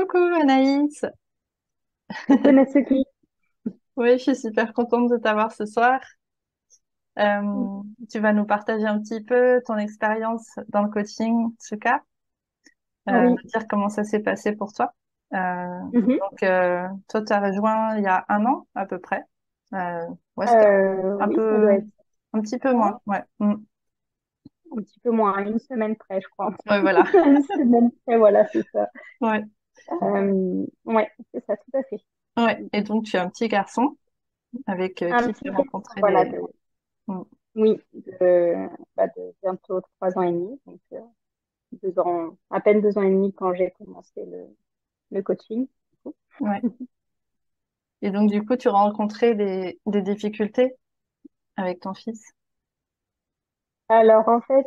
Coucou Anaïs. Coucou Natsuki. Oui, je suis super contente de t'avoir ce soir. Tu vas nous partager un petit peu ton expérience dans le coaching Tsuka, Oui. nous dire comment ça s'est passé pour toi. Mhm. Toi, tu as rejoint il y a un an à peu près. Ouais, c'était un Oui, ça doit peu, être un petit peu ça. moins. Ouais. Mm. Un petit peu moins, une semaine près, je crois. Ouais, voilà. Une semaine près, voilà, c'est ça. Ouais. Ouais, c'est ça, tout à fait. Ouais. Et donc, tu es un petit garçon avec Un qui petit tu as garçon, rencontré voilà, Mm. oui, de bientôt 3 ans et demi, donc 2 ans, à peine 2 ans et demi quand j'ai commencé le coaching. Ouais. Et donc, du coup, tu as rencontré des difficultés avec ton fils. Alors, en fait,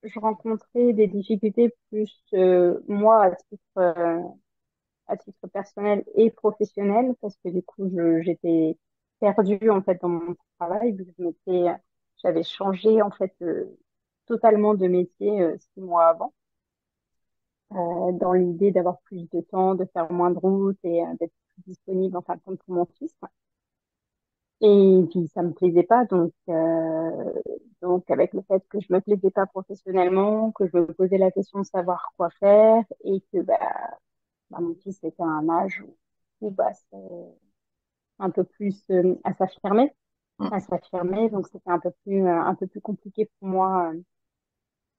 je rencontrais des difficultés plus, moi, à titre personnel et professionnel, parce que du coup, j'étais perdue en fait dans mon travail, vu que j'avais changé en fait totalement de métier 6 mois avant, dans l'idée d'avoir plus de temps, de faire moins de route et d'être plus disponible en fin de compte pour mon fils. Et puis ça me plaisait pas, donc avec le fait que je me plaisais pas professionnellement, que je me posais la question de savoir quoi faire et que mon fils était à un âge où c'est un peu plus Mm. à s'affirmer. Donc c'était un peu plus compliqué pour moi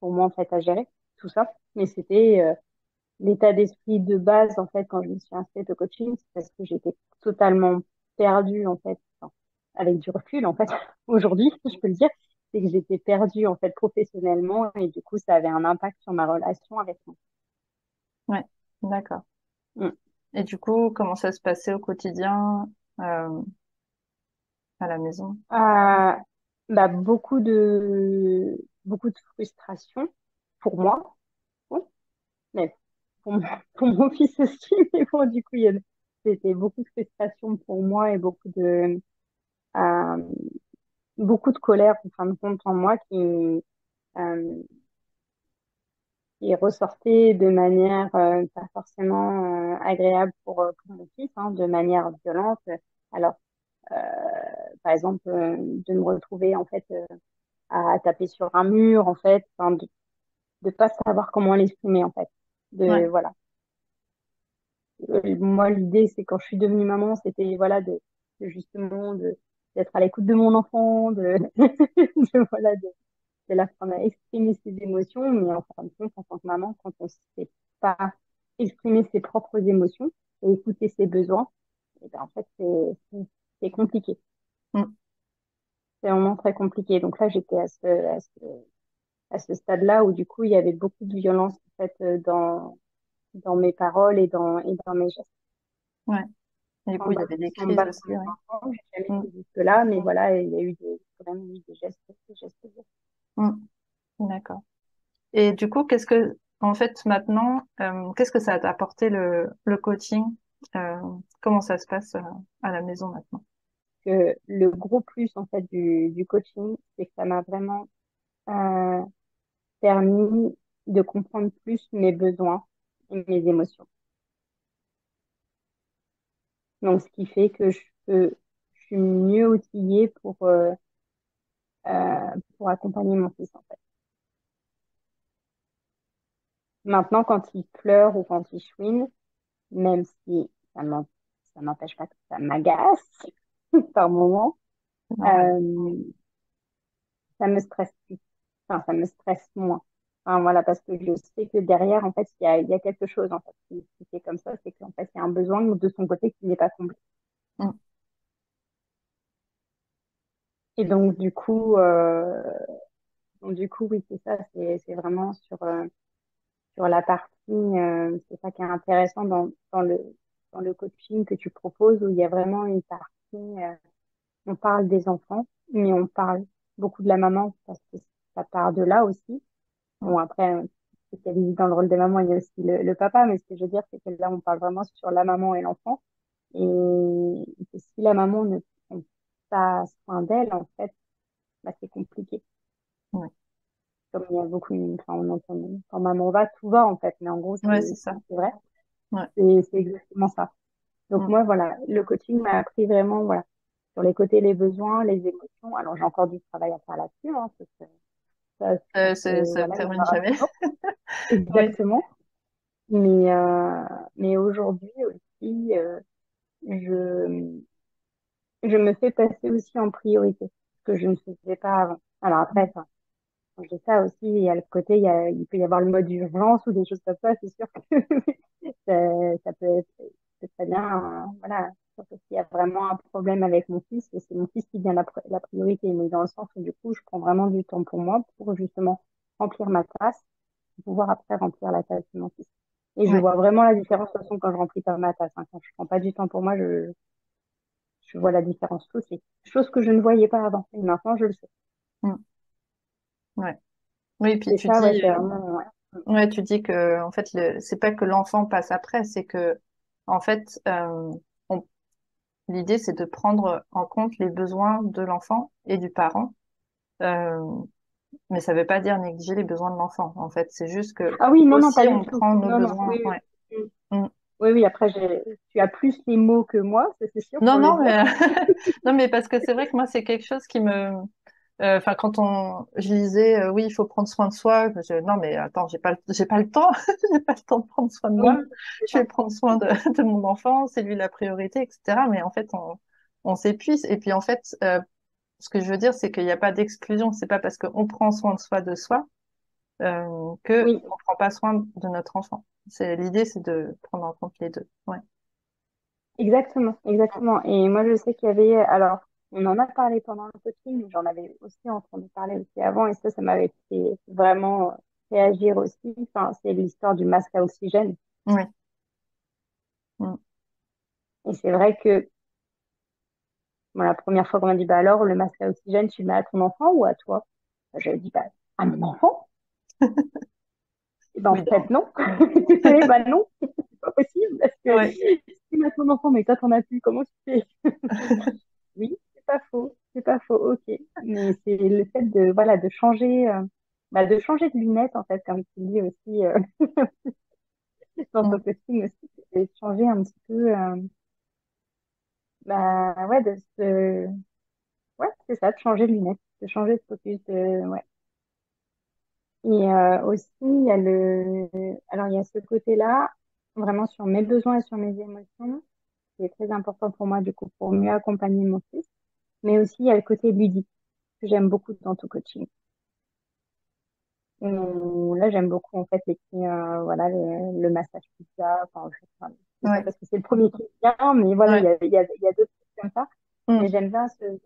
en fait à gérer tout ça. Mais c'était l'état d'esprit de base en fait quand je me suis inscrite au coaching, c'est parce que j'étais totalement perdue en fait, enfin, avec du recul en fait aujourd'hui, je peux le dire, c'est que j'étais perdue en fait professionnellement et du coup ça avait un impact sur ma relation avec moi. Ouais, d'accord. Mm. Et du coup, comment ça se passait au quotidien euh, à la maison? Euh, beaucoup de frustration pour moi. Oui, mais pour mon, pour mon fils aussi, mais bon, du coup, c'était beaucoup de frustration pour moi et euh, beaucoup de colère, en fin de compte, en moi euh, qui ressortait de manière pas forcément agréable pour mon fils, hein, de manière violente. Alors, euh, par exemple, de me retrouver, en fait, à taper sur un mur, en fait, enfin, de pas savoir comment l'exprimer, en fait. Ouais, Voilà. Moi, l'idée, c'est quand je suis devenue maman, c'était voilà justement d'être à l'écoute de mon enfant, voilà de l'apprendre à exprimer ses émotions, mais en fin de compte, en tant que maman, quand on ne sait pas exprimer ses propres émotions et écouter ses besoins, et ben, en fait, c'est compliqué. mm, C'est vraiment très compliqué. Donc là, j'étais à ce stade-là où du coup, il y avait beaucoup de violence en fait dans mes paroles et dans mes gestes. ouais. Et du coup, il y avait des Sans me crises battre aussi, pour mes ouais. enfants, j'ai jamais Mm, été jusque-là, mais voilà, il y a quand même eu des gestes durs. mm, d'accord. Et du coup, en fait, maintenant, qu'est-ce que ça t'a apporté le coaching? Euh, Comment ça se passe à la maison maintenant? Que le gros plus en fait du coaching, c'est que ça m'a vraiment euh, permis de comprendre plus mes besoins et mes émotions. Donc, ce qui fait que je suis mieux outillée pour accompagner mon fils, en fait. Maintenant, quand il pleure ou quand il chouine, même si ça n'empêche pas que ça m'agace par moment, C'est normal. euh, ça me stresse plus. Enfin, ça me stresse moins. Enfin, voilà, parce que je sais que derrière, en fait, il y a quelque chose, en fait, qui fait comme ça, c'est qu'en fait, il y a un besoin de son côté qui n'est pas comblé. Mm, Et donc, du coup, oui, c'est ça, c'est vraiment sur la partie, c'est ça qui est intéressant dans le coaching que tu proposes, où il y a vraiment une partie, on parle des enfants, mais on parle beaucoup de la maman, parce que ça part de là aussi. mm, Bon, après, spécialisé dans le rôle des mamans, il y a aussi le papa, mais ce que je veux dire, c'est que là, on parle vraiment sur la maman et l'enfant. Et que si la maman ne prend pas soin d'elle, en fait, c'est compliqué. ouais. comme il y a beaucoup, enfin, on entend, quand maman va, tout va, en fait. Mais en gros, Ouais, c'est ça. c'est vrai. Ouais. C'est exactement ça. Donc, Mm. moi, voilà, le coaching m'a appris vraiment, voilà, sur les côtés, les besoins, les émotions. Alors, j'ai encore du travail à faire là-dessus, hein, parce que ça, je pense que, Ça ne voilà, il y en termine aura jamais. toujours. Oui. Exactement. Mais, euh, mais aujourd'hui aussi, je, je me fais passer aussi en priorité, ce que je ne faisais pas avant. Alors après, enfin, quand je dis ça aussi, il y a le côté, il peut y avoir le mode urgence ou des choses comme ça, c'est sûr que ça peut être c'est très bien, voilà. Surtout s'il y a vraiment un problème avec mon fils, et c'est mon fils qui devient la priorité, mais dans le sens où du coup, je prends vraiment du temps pour moi, pour justement remplir ma tasse, pour pouvoir après remplir la tasse de mon fils. Et je Ouais. vois vraiment la différence de toute façon quand je remplis pas ma tasse, hein. Quand je prends pas du temps pour moi, je vois la différence tout de suite. Chose que je ne voyais pas avant. Et maintenant, je le sais. Mm. Ouais. Oui, puis Et tu ça, ouais, dis, c'est vraiment, ouais. ouais, tu dis que en fait, c'est pas que l'enfant passe après, c'est que en fait, on- l'idée c'est de prendre en compte les besoins de l'enfant et du parent. Euh, mais ça veut pas dire négliger les besoins de l'enfant. En fait, c'est juste que Ah oui, non, non, aussi pas du on tout. prend nos Non, non, besoins. oui, Ouais. oui. Mm. Mm. Oui, oui, après, tu as plus les mots que moi, ça c'est sûr Non, pour le non, dire. mais non, mais parce que c'est vrai que moi c'est quelque chose qui me, enfin quand je lisais, oui, il faut prendre soin de soi. Non, mais attends, j'ai pas le temps, j'ai pas le temps de prendre soin de moi. Oui, c'est Je vais ça. prendre soin de mon enfant, c'est lui la priorité, etc. Mais en fait, on s'épuise. Et puis en fait, ce que je veux dire, c'est qu'il n'y a pas d'exclusion. C'est pas parce qu'on prend soin de soi, que Oui, on prend pas soin de notre enfant. L'idée, c'est de prendre en compte les deux. Ouais. exactement, exactement. Et moi, je sais qu'il y avait, alors, on en a parlé pendant le coaching, mais j'en avais aussi entendu parler aussi avant, et ça m'avait fait vraiment réagir aussi. Enfin, c'est l'histoire du masque à oxygène. Oui. Mm. Et c'est vrai que, bon, la première fois qu'on m'a dit, bah alors, le masque à oxygène, tu le mets à ton enfant ou à toi? J'avais dit, bah, à mon enfant. Et ben, en Oui, fait, non. non. Et ben, non, c'est pas possible, parce que Ouais. si tu mets à ton enfant, mais toi, t'en as plus, comment tu fais? Oui, c'est pas faux, ok. Mais c'est le fait de, voilà, de changer de lunettes, en fait, comme tu dis aussi, dans ton Mm. costume aussi, c'est de changer un petit peu, bah, ouais, ouais, c'est ça, de changer de lunettes, de changer de focus, ouais. Et aussi, alors il y a ce côté-là, vraiment sur mes besoins et sur mes émotions, qui est très important pour moi, du coup, pour mieux accompagner mon fils. Mais aussi, il y a le côté ludique, que j'aime beaucoup dans ton coaching. Là, j'aime beaucoup, en fait, voilà, le massage pizza. Enfin, c'est ça Ouais. parce que c'est le premier qui vient, mais voilà, Ouais. il y a d'autres trucs comme ça. Mm. Mais j'aime bien ce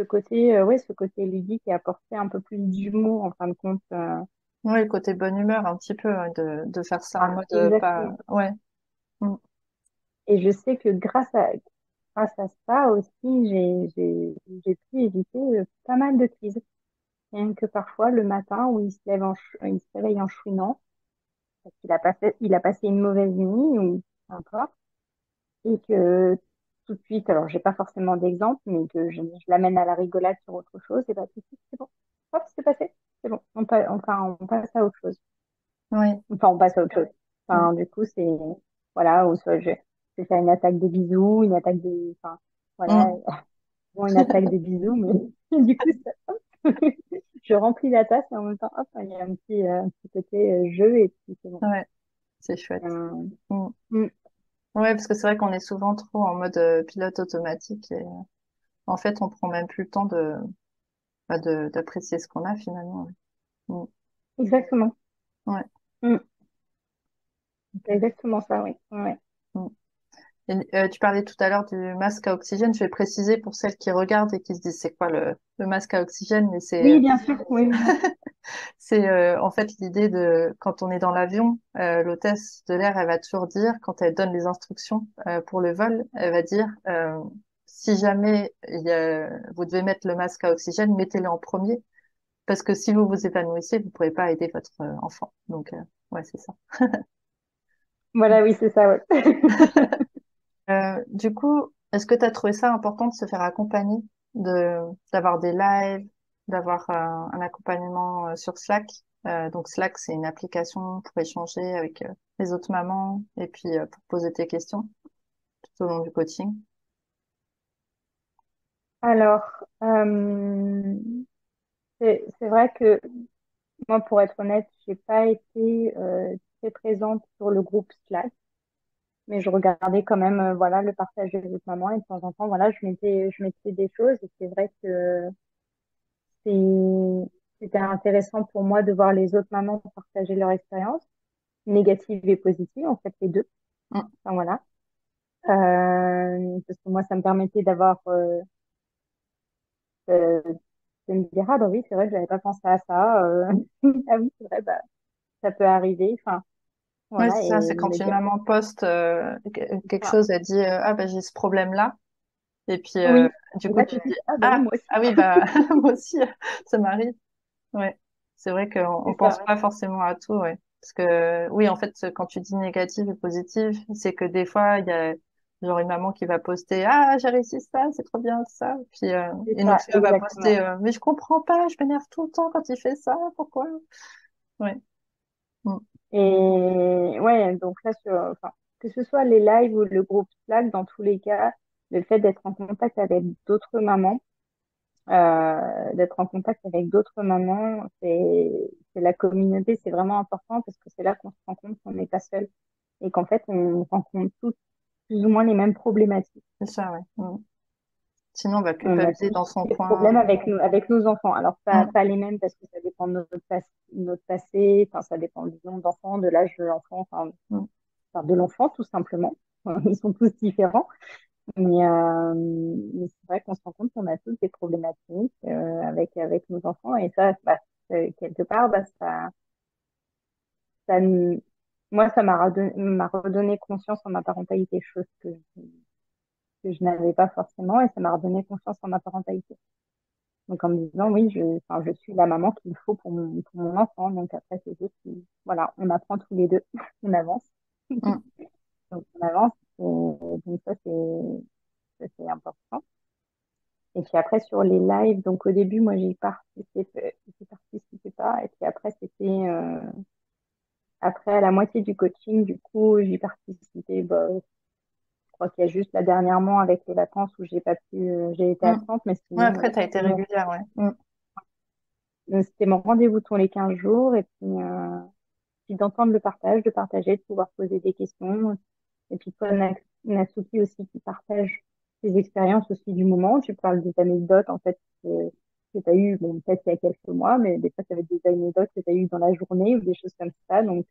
côté, ouais, ce côté ludique et apporter un peu plus d'humour, en fin de compte. Ouais, le côté bonne humeur, un petit peu, hein, de faire ça en Voilà, mode pas. exactement. Ouais. Mm. Et je sais que grâce à ça aussi, j'ai pu éviter pas mal de crises. Rien que parfois, le matin, où il se réveille en chouinant, parce il a passé une mauvaise nuit, ou peu importe, et que tout de suite, alors j'ai pas forcément d'exemple, mais que je l'amène à la rigolade sur autre chose, et bah tout de suite, c'est bon. Hop, c'est passé. C'est bon. On passe à autre chose. Oui. Enfin, on passe à autre chose. Mm. Enfin, du coup, voilà, ou soit je vais faire une attaque de bisous, enfin, voilà, Mm. bon, une attaque de bisous, mais du coup, je remplis la tasse et en même temps, hop, il y a un petit côté jeu et puis c'est bon. Ouais, c'est chouette. Euh, Mm. mm, Ouais, parce que c'est vrai qu'on est souvent trop en mode pilote automatique et en fait, on prend même plus le temps d'apprécier ce qu'on a finalement. Ouais. exactement. Mm. Ouais. Mm, c'est Ok. exactement ça, oui. Ouais. Mm. Et, tu parlais tout à l'heure du masque à oxygène. Je vais préciser pour celles qui regardent et qui se disent c'est quoi le masque à oxygène, mais Oui, bien sûr. Oui, oui, bien sûr. c'est en fait l'idée de quand on est dans l'avion, l'hôtesse de l'air, elle va toujours dire quand elle donne les instructions pour le vol, elle va dire si jamais vous devez mettre le masque à oxygène, mettez-le en premier parce que si vous vous évanouissez, vous pouvez pas aider votre enfant. Donc ouais, c'est ça. Voilà, oui, c'est ça, ouais. Du coup, est-ce que tu as trouvé ça important de se faire accompagner, d'avoir des lives, d'avoir un accompagnement sur Slack. Donc Slack, c'est une application pour échanger avec les autres mamans et puis pour poser tes questions tout au long du coaching. Alors, c'est vrai que moi, pour être honnête, j'ai pas été très présente sur le groupe Slack, mais je regardais quand même, voilà, le partage des autres mamans et de temps en temps, voilà, je mettais des choses et c'est vrai que c'est- c'était intéressant pour moi de voir les autres mamans partager leur expérience, négative et positive, en fait, les deux. Mm. Enfin, voilà. Parce que moi, ça me permettait d'avoir, euh, de me dire, ah bah oui, c'est vrai que j'avais pas pensé à ça. Ah oui, c'est vrai, bah, ça peut arriver. Enfin, Ouais, voilà, c'est et ça, c'est quand me une dire, maman poste quelque ah, chose, elle dit ah bah j'ai ce problème-là et puis oui. du Et coup là, tu tu te dis dis, ah bah oui, ah moi aussi. ah oui bah moi aussi ça m'arrive. Ouais, c'est vrai qu'on on C'est pense ça. pas forcément à tout, ouais. Parce que oui, en fait, quand tu dis négative et positive, c'est que des fois il y a genre une maman qui va poster ah j'ai réussi ça, c'est trop bien ça, puis C'est une autre ça, fille va poster exactement. mais je comprends pas, je m'énerve tout le temps quand il fait ça, pourquoi? Ouais. Mm. Et ouais, donc là, enfin, que ce soit les lives ou le groupe Slack, dans tous les cas, le fait d'être en contact avec d'autres mamans, c'est la communauté, c'est vraiment important parce que c'est là qu'on se rend compte qu'on n'est pas seul et qu'en fait, on rencontre tous plus ou moins les mêmes problématiques. C'est ça, ouais. Mm. Sinon, on va On a culpabiliser tous dans son des problèmes coin. avec nos enfants. Alors, Mm. pas les mêmes parce que ça dépend de notre passé, enfin, ça dépend du nombre d'enfants, de l'âge de l'enfant, Mm. enfin, de l'enfant, tout simplement. Ils sont tous différents. Mais c'est vrai qu'on se rend compte qu'on a tous des problématiques avec nos enfants. Et ça, bah, quelque part, bah, ça, moi, ça m'a redonné conscience en ma parentalité, chose que je n'avais pas forcément. Et ça m'a redonné confiance en ma parentalité. Donc, en me disant, oui, enfin, je suis la maman qu'il faut pour mon enfant. Donc, après, c'est juste, voilà, on apprend tous les deux, on avance. Mm. Donc, on avance. Et donc, ça, c'est important. Et puis après, sur les lives, donc au début, moi, j'y participais pas. Et puis après, après, à la moitié du coaching, du coup, j'y participais. Bah, je crois qu'il y a juste là dernièrement avec les vacances où j'ai pas pu, j'ai été Mm. absente, mais Ouais, sinon, après, t'as été régulière, ouais. Mm. c'était mon rendez-vous tous les 15 jours. Et puis d'entendre le partage, de partager, de pouvoir poser des questions. Et puis toi, Natsuki aussi qui partage tes expériences aussi du moment. Tu parles des anecdotes en fait que tu as eues, bon, peut-être il y a quelques mois, mais des fois ça va être des anecdotes que tu as eues dans la journée ou des choses comme ça. Donc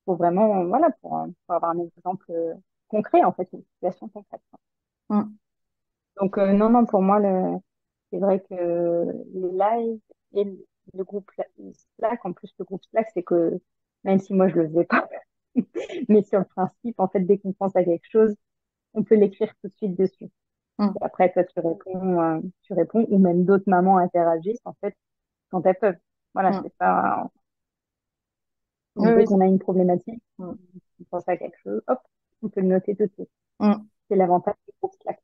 pour vraiment, voilà, pour avoir un exemple concret en fait, une situation concrète. Mm. Donc non, non, pour moi, c'est vrai que les lives et le groupe Slack, en plus le groupe Slack, c'est que même si moi je le faisais pas, mais sur le principe, en fait, dès qu'on pense à quelque chose, on peut l'écrire tout de suite dessus. Mm. Et après, toi, tu réponds, ou même d'autres mamans interagissent, en fait, quand elles peuvent. Voilà, Mm. c'est pas, Oui, dès oui. qu'on a une problématique, Mm. on pense à quelque chose, hop, on peut le noter tout de suite. Mm. C'est l'avantage du groupe Slack.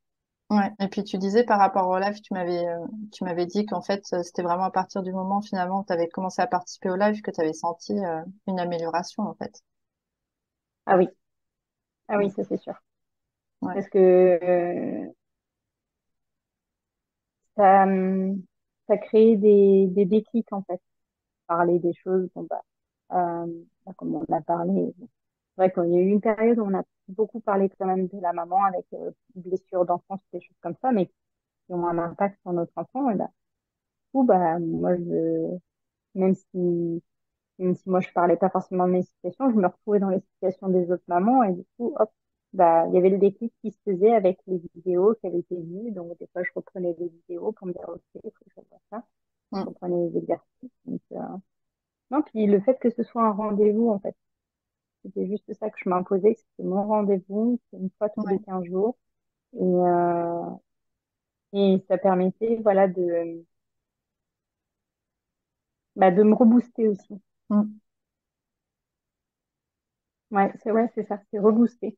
Ouais. Et puis tu disais par rapport au live, tu m'avais dit qu'en fait, c'était vraiment à partir du moment finalement où tu avais commencé à participer au live que tu avais senti une amélioration, en fait. Ah oui, ah oui, Mm. ça c'est sûr. Ouais. Parce que ça, ça crée des déclics, en fait. Parler des choses, bon, comme on a parlé. C'est vrai qu'il y a eu une période où on a beaucoup parlé quand même de la maman avec blessures d'enfance, des choses comme ça, mais qui ont un impact sur notre enfant. Et bah, du coup, bah, même si, même si moi je parlais pas forcément de mes situations, je me retrouvais dans les situations des autres mamans et du coup, hop, bah, il y avait le déclic qui se faisait avec les vidéos qui avaient été vues. Donc, des fois, je reprenais des vidéos pour me dire, OK, il faut que je fasse ça. Je Mm. reprenais les exercices. Donc, non, puis le fait que ce soit un rendez-vous, en fait, c'était juste ça que je m'imposais, que c'était mon rendez-vous, c'est une fois tous les Ouais. 15 jours. Et ça permettait, voilà, de me rebooster aussi. Mm. Ouais, c'est ça, c'est rebooster.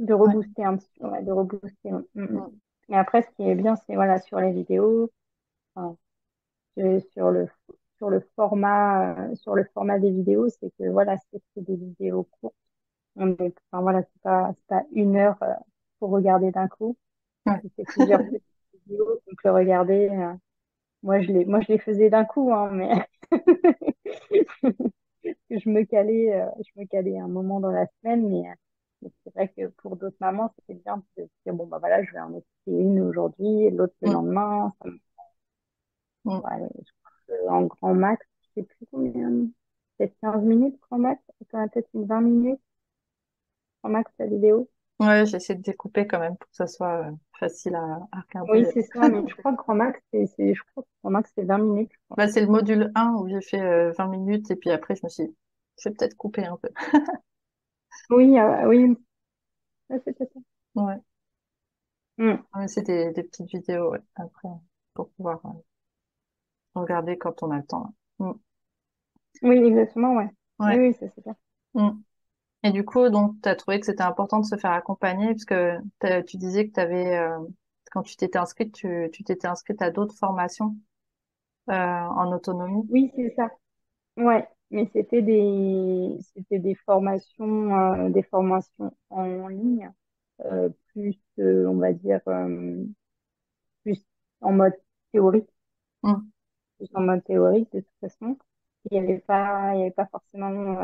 De Ouais. rebooster un petit peu, ouais, de rebooster. Mm. Mm. Et après, ce qui est bien, c'est, voilà, sur les vidéos, enfin, sur sur le format des vidéos, c'est que voilà, c'est des vidéos courtes. Enfin voilà, c'est pas une heure pour regarder d'un coup. Ouais. C'est plusieurs petites vidéos, donc le regarder. Moi je les faisais d'un coup, hein, mais je me calais un moment dans la semaine, mais c'est vrai que pour d'autres mamans, c'était bien de se dire bon bah voilà, je vais en écouter une aujourd'hui, l'autre le Mm, lendemain. mm. Ouais, je crois que en grand max, je sais plus combien, peut-être 15 minutes grand max, peut-être une 20 minutes grand max la vidéo. Ouais, j'essaie de découper quand même pour que ça soit facile à Oui, regarder. c'est ça, mais je crois que grand max, je crois que grand max c'est 20 minutes, je crois. Bah, c'est le module 1 où j'ai fait 20 minutes et puis après je me suis dit, je vais peut-être couper un peu. Oui, oui, ouais, c'est ça. Ouais. Mm. Ouais, c'est des petites vidéos ouais, après pour pouvoir regarder quand on a le temps. Mm. Oui, exactement, ouais. Oui, Ouais. oui, ça c'est ça. Mm. Et du coup, donc, tu as trouvé que c'était important de se faire accompagner puisque tu disais que tu avais, quand tu t'étais inscrite, tu t'étais inscrite à d'autres formations en autonomie. Oui, c'est ça. Ouais, mais c'était des formations en ligne, plus, on va dire, plus en mode théorique, Mm. plus en mode théorique de toute façon. Il y avait pas forcément,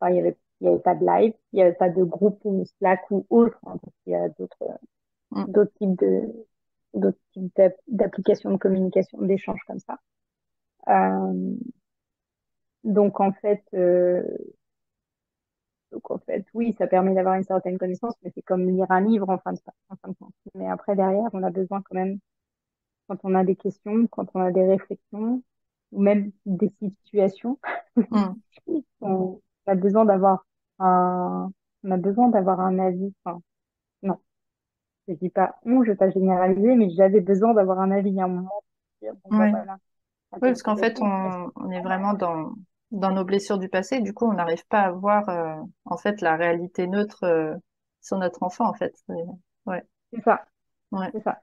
enfin, il y avait pas de live, il y avait pas de groupe ou Slack ou autre, hein, parce qu'il y a Mm. d'autres types d'applications de communication, d'échanges comme ça. Euh, donc en fait, euh, Donc, en fait, oui, ça permet d'avoir une certaine connaissance, mais c'est comme lire un livre en fin de compte. Mais après, derrière, on a besoin quand même, quand on a des questions, quand on a des réflexions, ou même des situations, Mm. on a besoin d'avoir on a besoin d'avoir un avis. Enfin, non, je dis pas, je vais pas généraliser, mais j'avais besoin d'avoir un avis à un moment pour dire, bon, bah Ouais. voilà, Oui, parce qu'en fait, interrogation. on est vraiment dans nos blessures du passé. Du coup, on n'arrive pas à voir en fait la réalité neutre sur notre enfant, en fait. Ouais, C'est ça, ouais. c'est ça.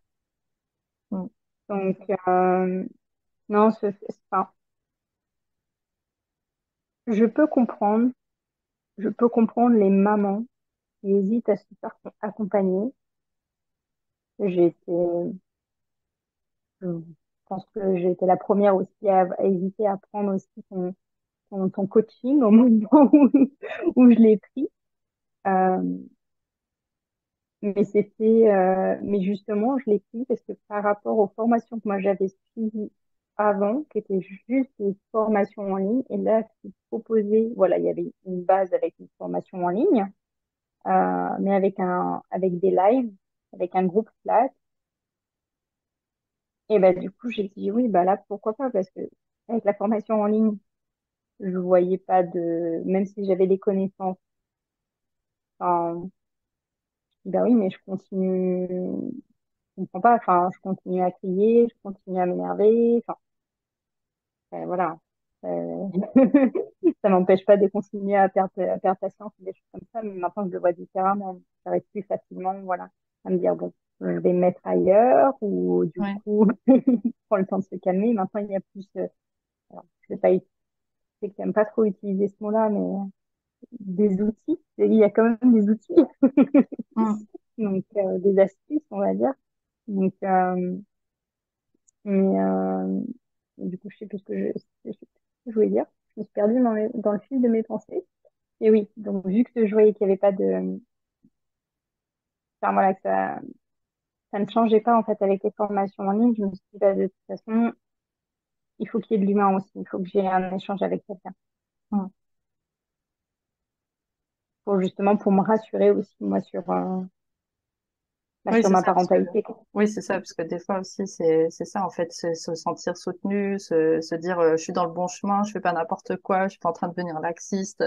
Mm. Donc, non, enfin, je peux comprendre, je peux comprendre les mamans qui hésitent à se faire accompagner. J'ai été, je pense que j'ai été la première aussi à hésiter à prendre aussi ton coaching au moment où je l'ai pris. Euh, mais justement, je l'ai pris parce que par rapport aux formations que moi j'avais suivies avant, qui étaient juste des formations en ligne, et là, ce qui proposait, voilà, il y avait une base avec une formation en ligne, mais avec des lives, avec un groupe Slack. Et bah, du coup, j'ai dit oui, bah là, pourquoi pas? Parce que avec la formation en ligne, je voyais pas même si j'avais des connaissances, enfin, bah oui, mais je continue, je comprends pas, enfin, je continue à crier, je continue à m'énerver, enfin, voilà. Euh, ça m'empêche pas de continuer à perdre patience et des choses comme ça, mais maintenant, je le vois différemment. J'arrive plus facilement, voilà, à me dire, bon, je vais me mettre ailleurs, ou du Ouais. coup, prends le temps de se calmer. Maintenant, il y a plus, alors, je vais pas sais que t'aimes pas trop utiliser ce mot-là, mais des outils. Il y a quand même des outils, Mm. donc des astuces, on va dire. Donc, mais du coup, je sais plus je sais plus ce que je voulais dire. Je me suis perdue dans le fil de mes pensées. Et oui, donc vu que je voyais qu'il n'y avait pas de, enfin voilà, que ça ne changeait pas en fait avec les formations en ligne, je me suis dit, bah, de toute façon, il faut qu'il y ait de l'humain aussi. Il faut que j'ai un échange avec quelqu'un. Mm. Pour me rassurer aussi, moi, Oui, sur c'est ma ça, parce que parentalité, quoi. oui, c'est ça, parce que des fois aussi, c'est ça, en fait, c'est se sentir soutenu, se dire, je suis dans le bon chemin, je fais pas n'importe quoi, je suis pas en train de devenir laxiste,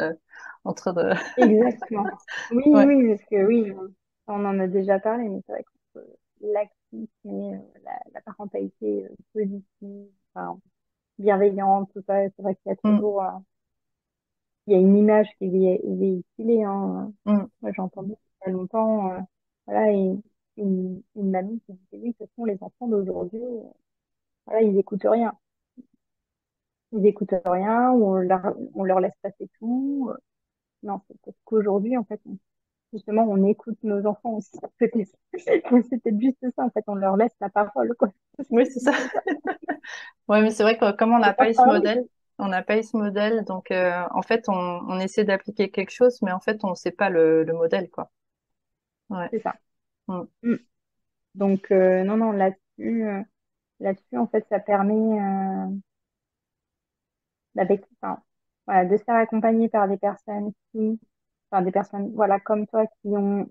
en train de, Exactement. Oui, ouais, oui, parce que oui, on en a déjà parlé, mais c'est vrai que l'actif, mais la parentalité positive, enfin, bienveillante, tout ça, c'est vrai qu'il y a mm, toujours, il y a une image qui est véhiculée, hein. mm, Moi, j'ai entendu il y a longtemps, voilà, et une mamie qui disait, oui, ce sont les enfants d'aujourd'hui. voilà, ils écoutent rien. Ils écoutent rien, ou on leur laisse passer tout. Non, c'est peut-être qu'aujourd'hui, en fait, justement, on écoute nos enfants aussi. C'était, c'était juste ça, en fait, on leur laisse la parole, quoi. Oui, c'est ça. C'est ça. Ouais, mais c'est vrai que comme on On n'a peut pas pas eu ce parler. modèle, on n'a pas eu ce modèle, donc en fait, on essaie d'appliquer quelque chose, mais en fait, on ne sait pas le modèle, quoi. Ouais. C'est ça. Mm. Mm. Donc, non, non, là-dessus, en fait, ça permet enfin, voilà, de se faire accompagner par des personnes enfin, des personnes, voilà, comme toi, qui ont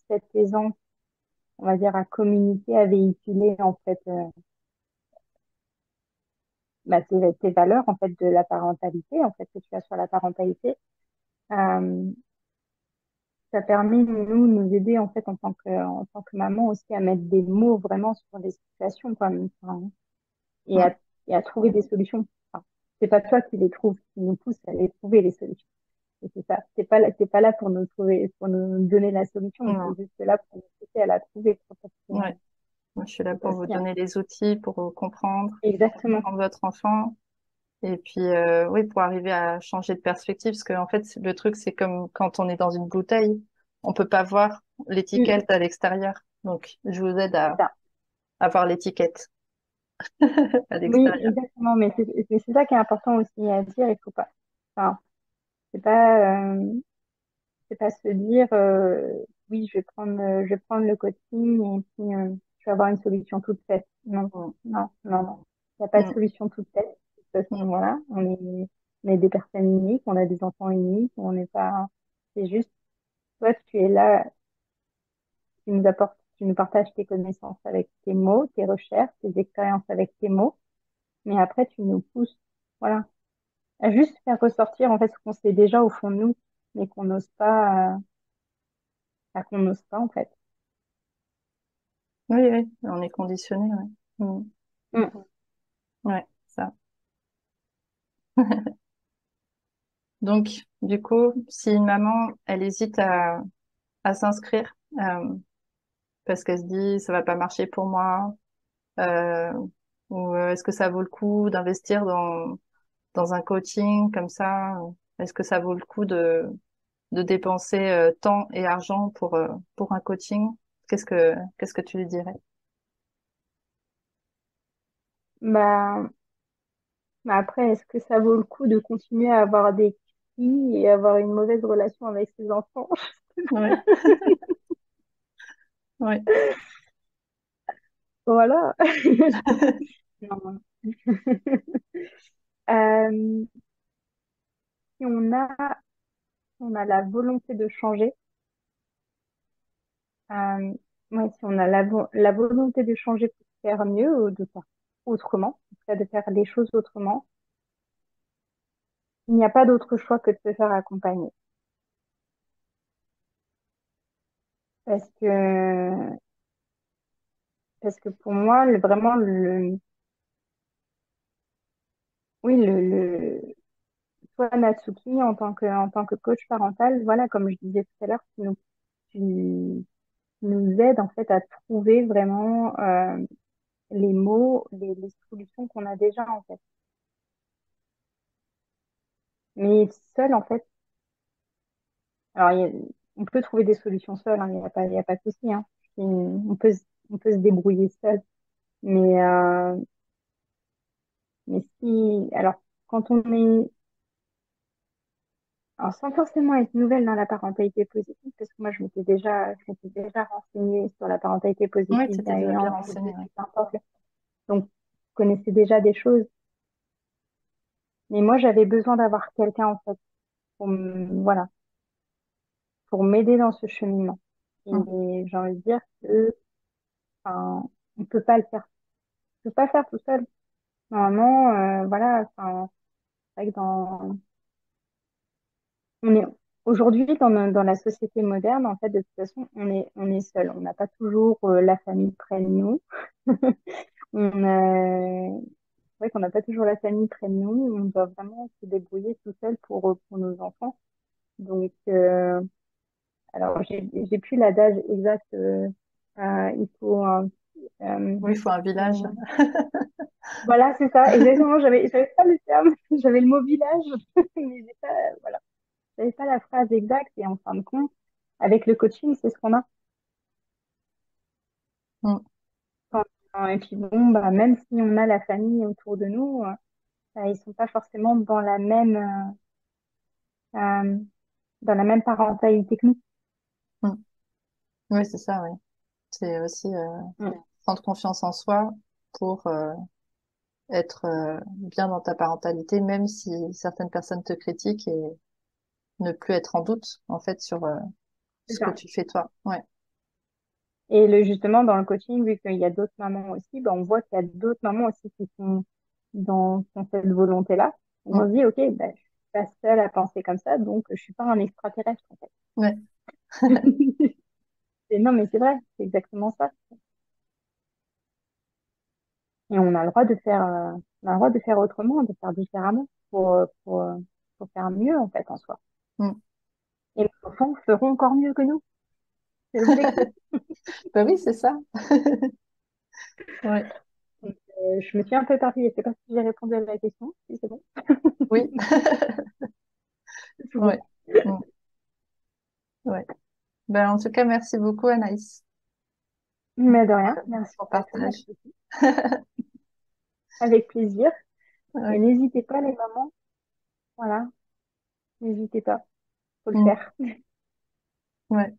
cette aisance, on va dire, à communiquer, à véhiculer, en fait, tes valeurs, en fait, de la parentalité, en fait, que tu as sur la parentalité. Euh, Ça permet, nous aider, en fait, en tant que maman aussi, à mettre des mots vraiment sur les situations, quoi. Enfin, et Mm. à, et à trouver des solutions. Enfin, c'est pas toi qui les trouves, qui nous pousse à les trouver, les solutions. Et c'est ça. T'es pas là pour nous trouver, pour nous donner la solution. Non. C'est juste là pour nous pousser à la trouver, quoi. Parce que Ouais. Moi, je suis là c'est pour vous aussi, hein. donner les outils, pour vous Exactement. comprendre votre enfant, et puis oui, pour arriver à changer de perspective, parce que en fait, le truc, c'est comme quand on est dans une bouteille, on peut pas voir Mm, l'étiquette à l'extérieur. Donc, je vous aide c'est ça. à voir l'étiquette à Oui, l'extérieur. exactement. Mais c'est ça qui est important aussi à dire. Il faut pas, enfin, c'est pas, c'est pas se dire, oui, je vais prendre le coaching et puis je vais avoir une solution toute faite. Non, Mm. non, non, non. Il n'y a pas de Mm. solution toute faite. De toute façon, Mm. voilà, on est des personnes uniques, on a des enfants uniques, on n'est pas, c'est juste, toi, tu es là, tu nous apportes, tu nous partages tes connaissances avec tes mots, tes recherches, tes expériences avec tes mots, mais après, tu nous pousses, voilà, à juste faire ressortir, en fait, ce qu'on sait déjà au fond de nous, mais qu'on n'ose pas, en fait. Oui, oui, on est conditionné, ouais. Mm. Mm. Ouais, ça. Donc, du coup, si une maman, elle hésite à s'inscrire, parce qu'elle se dit, ça va pas marcher pour moi, euh, ou est-ce que ça vaut le coup d'investir dans un coaching comme ça? Est-ce que ça vaut le coup de dépenser temps et argent pour un coaching? Qu'est-ce que tu lui dirais? Bah, mais après, est-ce que ça vaut le coup de continuer à avoir des cris et avoir une mauvaise relation avec ses enfants? Oui, oui, Voilà. Non. Euh, si on a la volonté de changer, euh, ouais, si on a la volonté de changer pour faire mieux ou de faire autrement, en tout cas de faire les choses autrement, il n'y a pas d'autre choix que de se faire accompagner. Parce que, parce que pour moi, vraiment, oui, toi, Natsuki, en tant que coach parental, voilà, comme je disais tout à l'heure, tu nous aides en fait à trouver vraiment les mots, les solutions qu'on a déjà en fait. Mais seul en fait, alors on peut trouver des solutions seul, hein, il y a pas de souci, hein. On peut se débrouiller seul. Mais, mais si, alors, quand on est, alors sans forcément être nouvelle dans la parentalité positive, parce que moi je m'étais déjà renseignée sur la parentalité oui, positive, c'était déjà bien bienveillante, renseigné. Ouais. peu importe. Donc, je connaissais déjà des choses. Mais moi, j'avais besoin d'avoir quelqu'un, en fait, voilà, pour m'aider dans ce cheminement. Mm. Et j'ai envie de dire que, enfin, on peut pas le faire. On peut pas faire tout seul. Normalement, voilà, enfin, c'est vrai que on est, aujourd'hui, dans la société moderne, en fait, de toute façon, on est seul. On n'a pas toujours la famille près de nous. C'est vrai qu'on n'a pas toujours la famille près de nous. On doit vraiment se débrouiller tout seul pour nos enfants. Donc, alors, j'ai plus l'adage exact. Il faut, Oui, il faut un village. on- Voilà, c'est ça, exactement. J'avais pas le terme, j'avais le mot village, mais j'ai pas, voilà, j'avais pas la phrase exacte. Et en fin de compte, avec le coaching, c'est ce qu'on a. Mm, Et puis bon, bah, même si on a la famille autour de nous, bah, ils sont pas forcément euh, dans la même parentalité que nous. mm. Oui, c'est ça, oui. C'est aussi Mm. prendre confiance en soi pour être bien dans ta parentalité, même si certaines personnes te critiquent et ne plus être en doute, en fait, sur C'est ce que ça. tu fais toi. Ouais. Et justement, dans le coaching, vu qu'il y a d'autres mamans aussi, bah, on voit qu'il y a d'autres mamans aussi qui sont dans cette volonté-là. Donc, on Mm. se dit, OK, bah, je suis pas seule à penser comme ça, donc je suis pas un extraterrestre, en fait. Ouais. Non, mais c'est vrai, c'est exactement ça. Et on a le droit de faire, on a le droit de faire autrement, de faire différemment pour faire mieux, en fait, en soi. Mm. Et nos enfants feront encore mieux que nous. C'est l'objectif. Ben oui, c'est ça. Ouais. Donc, je me suis un peu éparpillée. Je sais pas si j'ai répondu à la question. Si c'est bon. Oui. C'est tout bon. Ouais. Mm. Ouais. Ben, en tout cas, merci beaucoup, Anaïs, Mais de rien. Merci pour ton à toi. partage. Avec plaisir. Et Ouais. n'hésitez pas, les mamans. Voilà. N'hésitez pas. Faut le Mm. faire. Ouais.